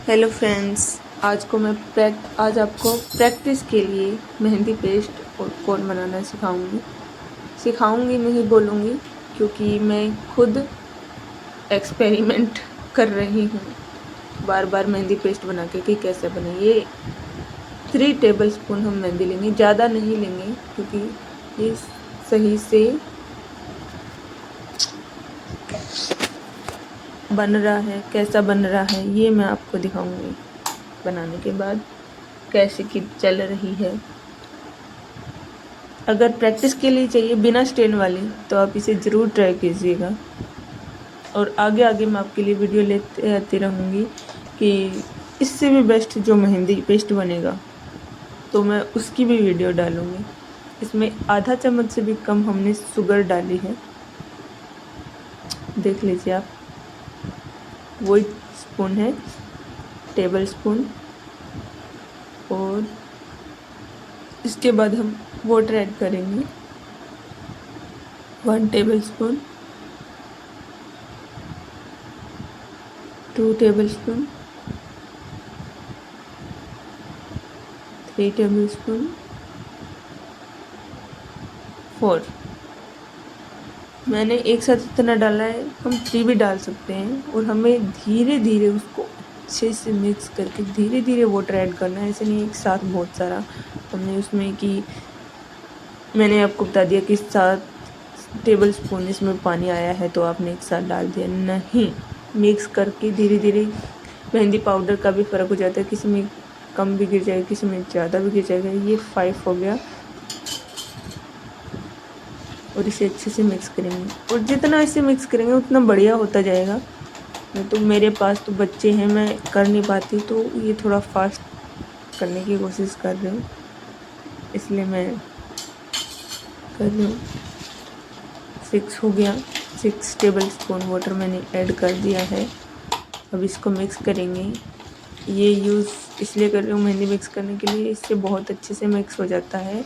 Hello friends, आज आपको practice के लिए मेहंदी पेस्ट और कोन बनाना सिखाऊंगी नहीं बोलूँगी, क्योंकि मैं खुद एक्सपेरिमेंट कर रही हूँ बार बार मेहंदी पेस्ट बना के कि कैसे बने। ये 3 टेबल स्पून हम मेहंदी लेंगे, ज़्यादा नहीं लेंगे, क्योंकि ये सही से बन रहा है। कैसा बन रहा है ये मैं आपको दिखाऊंगी बनाने के बाद कैसे की चल रही है। अगर प्रैक्टिस के लिए चाहिए बिना स्टेन वाली तो आप इसे ज़रूर ट्राई कीजिएगा, और आगे आगे मैं आपके लिए वीडियो लेते आती रहूँगी कि इससे भी बेस्ट जो मेहंदी पेस्ट बनेगा तो मैं उसकी भी वीडियो डालूँगी। इसमें आधा चम्मच से भी कम हमने शुगर डाली है, देख लीजिए आप। वही स्पून है, टेबल स्पून। और इसके बाद हम वाटर ऐड करेंगे 1 table spoon, 2 table spoon, 3 table spoon, 4। मैंने एक साथ इतना डाला है, हम 3 भी डाल सकते हैं। और हमें धीरे धीरे उसको अच्छे से मिक्स करके धीरे धीरे वाटर ऐड करना है, ऐसे नहीं एक साथ बहुत सारा। हमने उसमें कि मैंने आपको बता दिया कि 7 टेबल स्पून इसमें पानी आया है तो आपने एक साथ डाल दिया नहीं। मिक्स करके धीरे धीरे मेहंदी पाउडर का भी फ़र्क हो जाता है, किसी में कम भी गिर जाएगा, किसी में ज़्यादा भी गिर जाएगा। ये 5 हो गया। और इसे अच्छे से मिक्स करेंगे, और जितना इसे मिक्स करेंगे उतना बढ़िया होता जाएगा। नहीं तो मेरे पास तो बच्चे हैं, मैं कर नहीं पाती, तो ये थोड़ा फास्ट करने की कोशिश कर रही हूँ, इसलिए मैं कर रही हूँ। 6 हो गया। 6 टेबल स्पून वाटर मैंने ऐड कर दिया है। अब इसको मिक्स करेंगे। ये यूज़ इसलिए कर रही हूँ मेहंदी मिक्स करने के लिए, इससे बहुत अच्छे से मिक्स हो जाता है,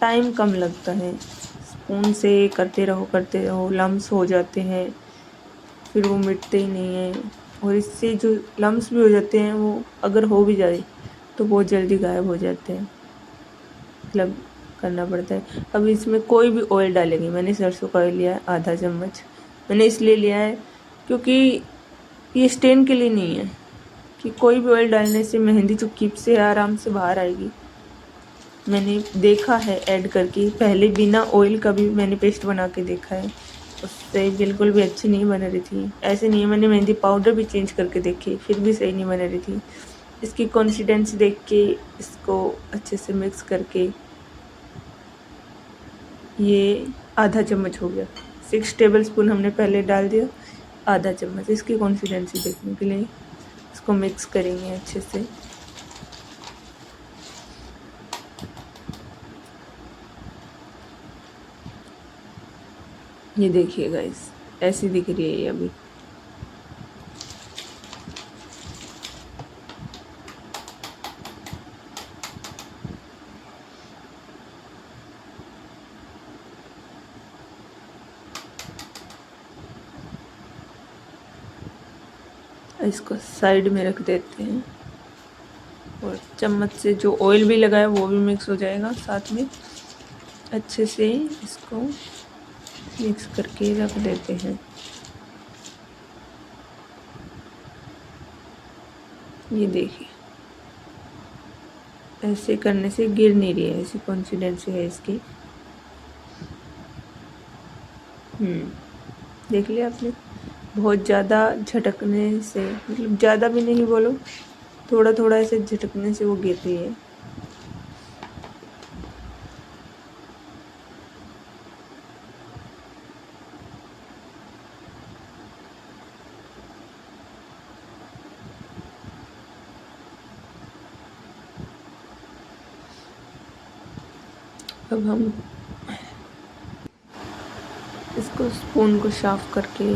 टाइम कम लगता है। स्पून से करते रहो, लम्स हो जाते हैं, फिर वो मिटते ही नहीं हैं। और इससे जो लम्स भी हो जाते हैं, वो अगर हो भी जाए तो बहुत जल्दी गायब हो जाते हैं, मतलब करना पड़ता है। अब इसमें कोई भी ऑयल डालेंगे। मैंने सरसों का ऑयल लिया है आधा चम्मच। मैंने इसलिए लिया है क्योंकि ये स्टेन के लिए नहीं है, कि कोई भी ऑयल डालने से मेहंदी जो किप से आराम से बाहर आएगी। मैंने देखा है ऐड करके, पहले बिना ऑयल का भी मैंने पेस्ट बना के देखा है, उससे बिल्कुल भी अच्छी नहीं बन रही थी। ऐसे नहीं है, मैंने मेहंदी पाउडर भी चेंज करके देखी, फिर भी सही नहीं बन रही थी। इसकी कंसिस्टेंसी देख के इसको अच्छे से मिक्स करके ये आधा चम्मच हो गया। 6 टेबल स्पून हमने पहले डाल दिया, आधा चम्मच इसकी कंसिस्टेंसी देखने के लिए इसको मिक्स करेंगे अच्छे से। ये देखिए गाइस, ऐसी दिख रही है ये अभी। इसको साइड में रख देते हैं, और चम्मच से जो ऑयल भी लगाया वो भी मिक्स हो जाएगा साथ में। अच्छे से इसको मिक्स करके रख देते हैं। ये देखिए, ऐसे करने से गिर नहीं रही है, ऐसी कंसिस्टेंसी है इसकी। देख लिया आपने। बहुत ज़्यादा झटकने से, मतलब ज़्यादा भी नहीं बोलो, थोड़ा थोड़ा ऐसे झटकने से वो गिर रही है। अब हम इसको स्पून को साफ करके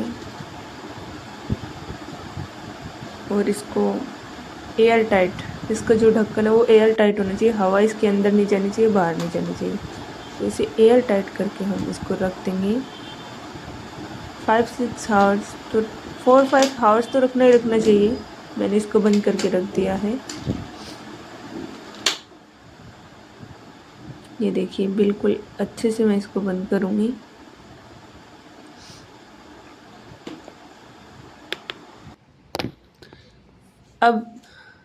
और इसको एयर टाइट, इसका जो ढक्कन है वो एयर टाइट होना चाहिए, हवा इसके अंदर नहीं जानी चाहिए, बाहर नहीं जानी चाहिए। तो इसे एयर टाइट करके हम इसको रख देंगे 5-6 आवर्स। तो 4-5 आवर्स तो रखना ही रखना चाहिए, मैंने इसको बंद करके रख दिया है। ये देखिए बिल्कुल अच्छे से मैं इसको बंद करूँगी। अब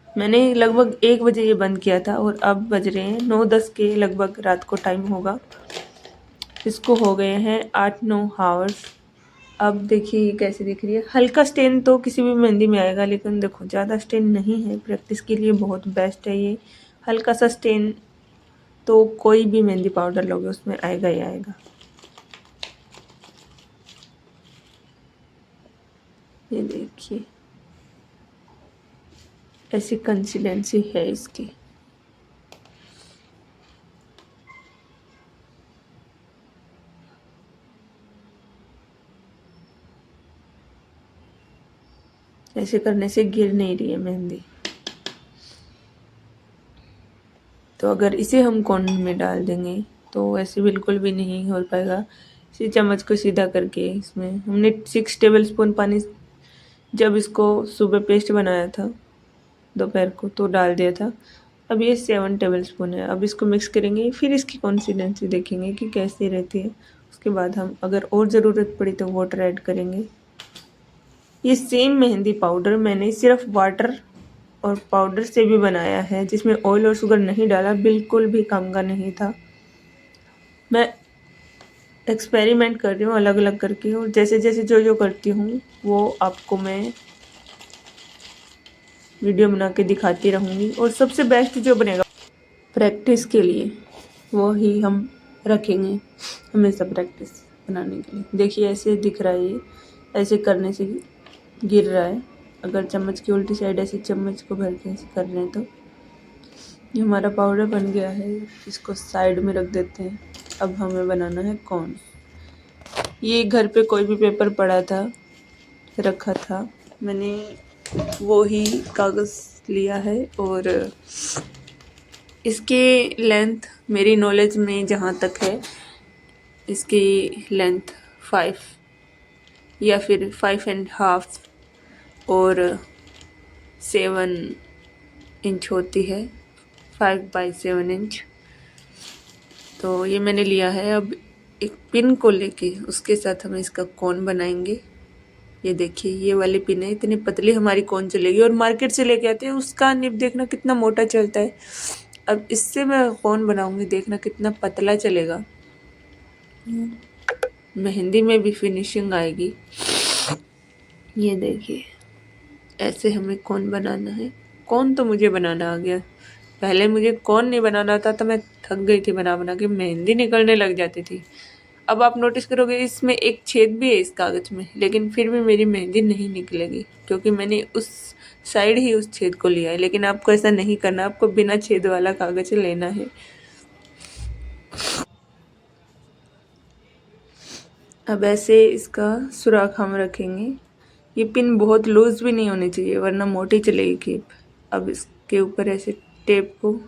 मैंने लगभग 1 बजे ये बंद किया था और अब बज रहे हैं 9-10 के लगभग रात को टाइम होगा। इसको हो गए हैं 8-9 आवर्स। अब देखिए ये कैसे दिख रही है। हल्का स्टेन तो किसी भी मेहंदी में आएगा, लेकिन देखो ज़्यादा स्टेन नहीं है। प्रैक्टिस के लिए बहुत बेस्ट है ये। हल्का सा स्टेन तो कोई भी मेहंदी पाउडर लोगे उसमें आएगा ही आएगा। ये देखिए ऐसी कंसिस्टेंसी है इसकी। ऐसे करने से गिर नहीं रही है मेहंदी। तो अगर इसे हम कॉर्नर में डाल देंगे तो ऐसे बिल्कुल भी नहीं हो पाएगा। इसी चम्मच को सीधा करके इसमें हमने 6 टेबल स्पून पानी जब इसको सुबह पेस्ट बनाया था दोपहर को तो डाल दिया था। अब ये 7 टेबल स्पून है। अब इसको मिक्स करेंगे, फिर इसकी कंसिस्टेंसी देखेंगे कि कैसी रहती है। उसके बाद हम अगर और ज़रूरत पड़ी तो वाटर ऐड करेंगे। ये सेम मेहंदी पाउडर मैंने सिर्फ वाटर और पाउडर से भी बनाया है, जिसमें ऑयल और शुगर नहीं डाला। बिल्कुल भी काम का नहीं था। मैं एक्सपेरिमेंट कर रही हूँ अलग अलग करके, और जैसे जैसे जो करती हूँ वो आपको मैं वीडियो बना के दिखाती रहूँगी। और सबसे बेस्ट जो बनेगा प्रैक्टिस के लिए वो ही हम रखेंगे हमेशा प्रैक्टिस बनाने के लिए। देखिए ऐसे दिख रहा है, ये ऐसे करने से गिर रहा है। अगर चम्मच की उल्टी साइड ऐसे चम्मच को भर के ऐसे कर रहे हैं तो ये हमारा पाउडर बन गया है। इसको साइड में रख देते हैं। अब हमें बनाना है कॉर्न। ये घर पे कोई भी पेपर पड़ा था रखा था, मैंने वो ही कागज़ लिया है। और इसके लेंथ मेरी नॉलेज में जहाँ तक है, इसकी लेंथ 5 या फिर 5.5 और 7 इंच होती है। 5/7 इंच। तो ये मैंने लिया है। अब एक पिन को लेके उसके साथ हम इसका कोन बनाएंगे। ये देखिए ये वाली पिन है, इतनी पतली हमारी कौन चलेगी। और मार्केट से लेके आते हैं उसका निब देखना कितना मोटा चलता है। अब इससे मैं कौन बनाऊंगी, देखना कितना पतला चलेगा। मेहंदी में भी फिनिशिंग आएगी। ये देखिए ऐसे हमें कौन बनाना है। कौन तो मुझे बनाना आ गया। पहले मुझे कौन नहीं बनाना था तो मैं थक गई थी बना बना के, मेहंदी निकलने लग जाती थी। अब आप नोटिस करोगे इसमें एक छेद भी है इस कागज़ में, लेकिन फिर भी मेरी मेहंदी नहीं निकलेगी क्योंकि मैंने उस साइड ही उस छेद को लिया है। लेकिन आपको ऐसा नहीं करना, आपको बिना छेद वाला कागज़ लेना है। अब ऐसे इसका सुराख हम रखेंगे। ये पिन बहुत लूज़ भी नहीं होनी चाहिए वरना मोटी चलेगी कीप। अब इसके ऊपर ऐसे टेप को,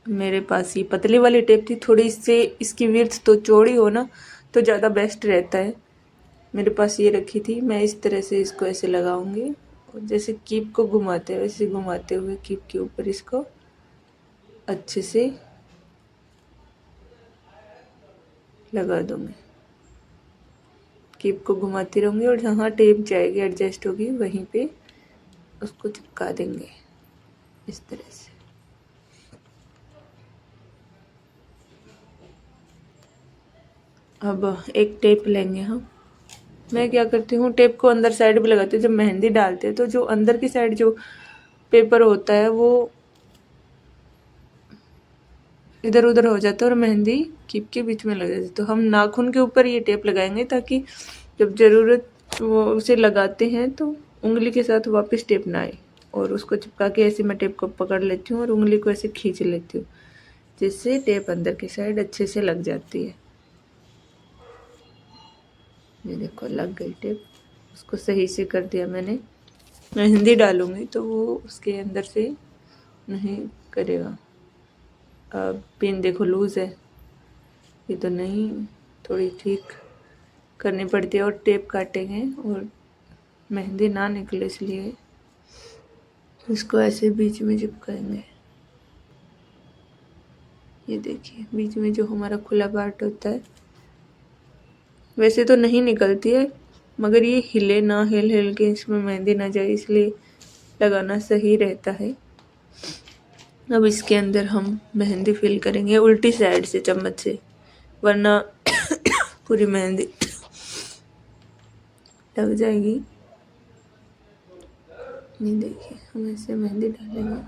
मेरे पास ये पतली वाली टेप थी, थोड़ी इससे इसकी विड्थ तो चौड़ी हो ना तो ज़्यादा बेस्ट रहता है। मेरे पास ये रखी थी। मैं इस तरह से इसको ऐसे लगाऊंगी और जैसे कीप को घुमाते हुए, ऐसे घुमाते हुए कीप के ऊपर इसको अच्छे से लगा दूंगी। कीप को घुमाती रहूंगी और जहाँ टेप जाएगी एडजस्ट होगी वहीं पे उसको चिपका देंगे इस तरह से। अब एक टेप लेंगे हम। मैं क्या करती हूँ टेप को अंदर साइड पे लगाती हूँ। जब मेहंदी डालते हैं तो जो अंदर की साइड जो पेपर होता है वो इधर उधर हो जाता है और मेहंदी कीप के बीच में लग जाती है। तो हम नाखून के ऊपर ये टेप लगाएंगे ताकि जब ज़रूरत वो उसे लगाते हैं तो उंगली के साथ वापस टेप ना आए। और उसको चिपका के ऐसे मैं टेप को पकड़ लेती हूँ और उंगली को ऐसे खींच लेती हूँ, जिससे टेप अंदर की साइड अच्छे से लग जाती है। ये देखो लग गई टेप। उसको सही से कर दिया मैंने। मेहंदी डालूंगी तो वो उसके अंदर से नहीं करेगा। अब पिन देखो लूज़ है, ये तो नहीं, थोड़ी ठीक करनी पड़ती है। और टेप काटेंगे और मेहंदी ना निकले इसलिए इसको ऐसे बीच में चिपकाएंगे। ये देखिए बीच में जो हमारा खुला पार्ट होता है, वैसे तो नहीं निकलती है, मगर ये हिले ना, हिल हिल के इसमें मेहंदी ना जाए, इसलिए लगाना सही रहता है। अब इसके अंदर हम मेहंदी फिल करेंगे उल्टी साइड से चम्मच से, वरना पूरी मेहंदी लग जाएगी। नहीं देखिए, हम ऐसे मेहंदी डालेंगे।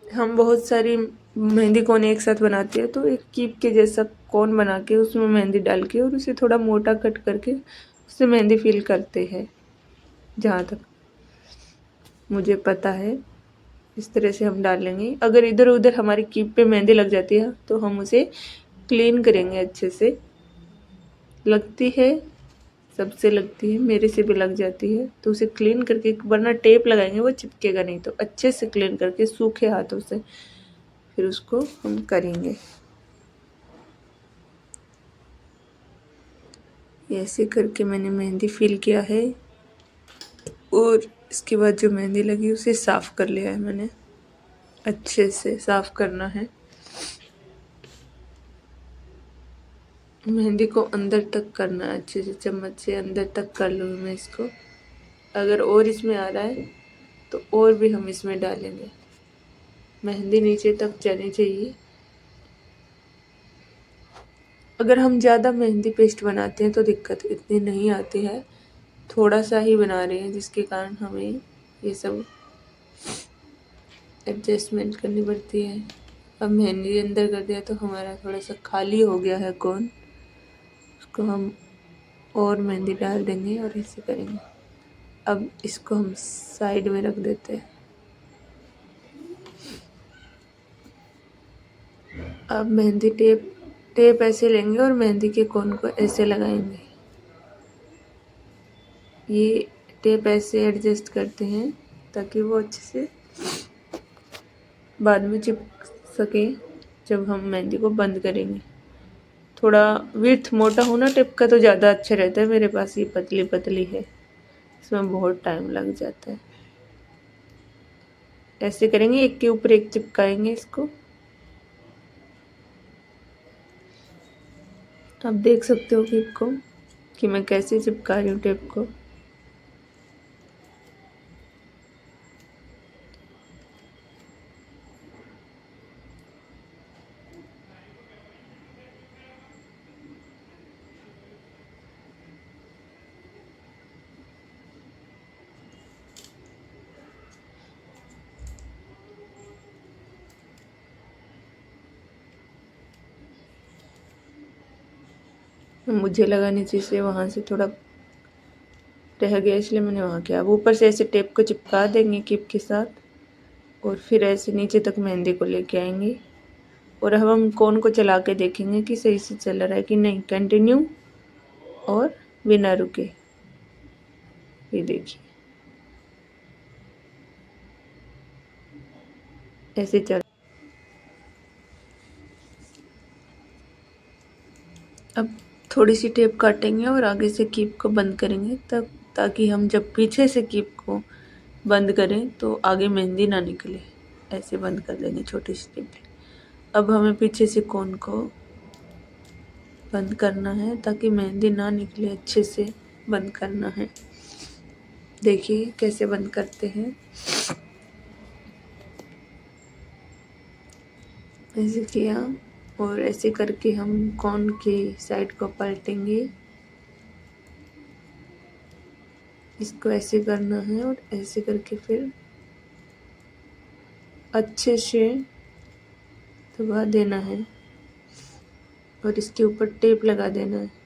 हम बहुत सारी मेहंदी कोन एक साथ बनाते हैं, तो एक कीप के जैसा कोन बना के उसमें मेहंदी डाल के और उसे थोड़ा मोटा कट करके उससे मेहंदी फिल करते हैं। जहाँ तक मुझे पता है इस तरह से हम डालेंगे। अगर इधर उधर हमारी कीप पे मेहंदी लग जाती है तो हम उसे क्लीन करेंगे अच्छे से। लगती है, सबसे लगती है, मेरे से भी लग जाती है, तो उसे क्लीन करके, वरना टेप लगाएंगे वो चिपकेगा नहीं, तो अच्छे से क्लीन करके सूखे हाथों से फिर उसको हम करेंगे। ऐसे करके मैंने मेहंदी फिल किया है और इसके बाद जो मेहंदी लगी उसे साफ़ कर लिया है मैंने। अच्छे से साफ़ करना है। मेहंदी को अंदर तक करना है, अच्छे से चम्मच से अंदर तक कर लूँगी मैं इसको। अगर और इसमें आ रहा है तो और भी हम इसमें डालेंगे। मेहंदी नीचे तक जानी चाहिए। अगर हम ज़्यादा मेहंदी पेस्ट बनाते हैं तो दिक्कत इतनी नहीं आती है, थोड़ा सा ही बना रहे हैं जिसके कारण हमें ये सब एडजस्टमेंट करनी पड़ती है। अब मेहंदी अंदर कर दिया तो हमारा थोड़ा सा खाली हो गया है कोन, उसको हम और मेहंदी डाल देंगे और ऐसे करेंगे। अब इसको हम साइड में रख देते हैं। अब मेहंदी टेप ऐसे लेंगे और मेहंदी के कोन को ऐसे लगाएंगे। ये टेप ऐसे एडजस्ट करते हैं ताकि वो अच्छे से बाद में चिपक सके जब हम मेहंदी को बंद करेंगे। थोड़ा विड्थ मोटा होना टेप का तो ज़्यादा अच्छा रहता है। मेरे पास ये पतली पतली है, इसमें बहुत टाइम लग जाता है। ऐसे करेंगे, एक के ऊपर एक चिपकाएंगे इसको। आप देख सकते हो टेप को कि मैं कैसे चिपका रही हूँ टेप को। मुझे लगा नीचे से वहाँ से थोड़ा रह गया, इसलिए मैंने वहाँ किया। अब ऊपर से ऐसे टेप को चिपका देंगे कीप के साथ और फिर ऐसे नीचे तक मेहंदी को लेके आएंगे और अब हम कोन को चला के देखेंगे कि सही से चल रहा है कि नहीं। कंटिन्यू और बिना रुके, ये देखिए ऐसे चल। अब थोड़ी सी टेप काटेंगे और आगे से कीप को बंद करेंगे, तब ताकि हम जब पीछे से कीप को बंद करें तो आगे मेहंदी ना निकले। ऐसे बंद कर देंगे छोटी सी टेप। अब हमें पीछे से कोन को बंद करना है ताकि मेहंदी ना निकले, अच्छे से बंद करना है। देखिए कैसे बंद करते हैं। ऐसे किया और ऐसे करके हम कोन के साइड को पलटेंगे। इसको ऐसे करना है और ऐसे करके फिर अच्छे से दबा देना है और इसके ऊपर टेप लगा देना है।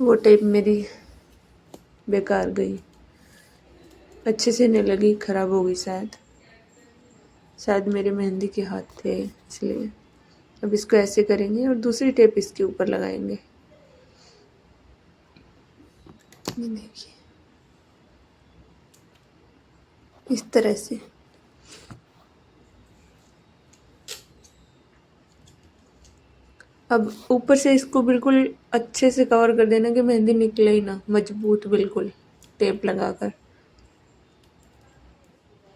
वो टेप मेरी बेकार गई, अच्छे से नहीं लगी, ख़राब हो गई शायद मेरे मेहंदी के हाथ थे इसलिए। अब इसको ऐसे करेंगे और दूसरी टेप इसके ऊपर लगाएंगे। ये देखिए इस तरह से। अब ऊपर से इसको बिल्कुल अच्छे से कवर कर देना कि मेहंदी निकले ही ना, मजबूत बिल्कुल टेप लगाकर।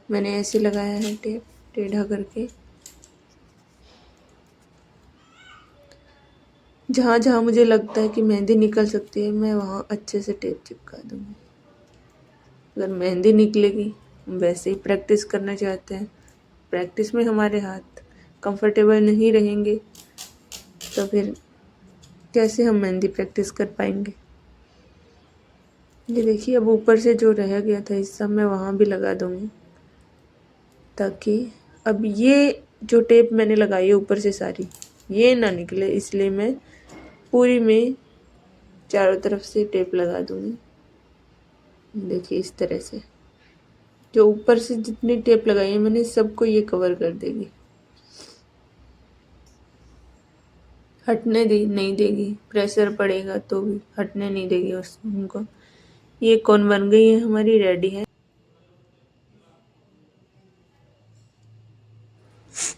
मैंने ऐसे लगाया है टेप टेढ़ा करके। जहाँ जहाँ मुझे लगता है कि मेहंदी निकल सकती है मैं वहाँ अच्छे से टेप चिपका दूँगी। अगर मेहंदी निकलेगी, हम वैसे ही प्रैक्टिस करना चाहते हैं, प्रैक्टिस में हमारे हाथ कंफर्टेबल नहीं रहेंगे तो फिर कैसे हम मेहंदी प्रैक्टिस कर पाएंगे। ये देखिए अब ऊपर से जो रह गया था हिस्सा मैं वहाँ भी लगा दूँगी, ताकि अब ये जो टेप मैंने लगाई है ऊपर से सारी ये ना निकले, इसलिए मैं पूरी में चारों तरफ से टेप लगा दूँगी। देखिए इस तरह से जो ऊपर से जितनी टेप लगाई है मैंने सबको ये कवर कर देगी, हटने दी नहीं देगी, प्रेशर पड़ेगा तो भी हटने नहीं देगी उनको। ये कौन बन गई है हमारी, रेडी है।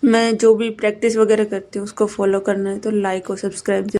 मैं जो भी प्रैक्टिस वगैरह करती हूँ उसको फॉलो करना है तो लाइक और सब्सक्राइब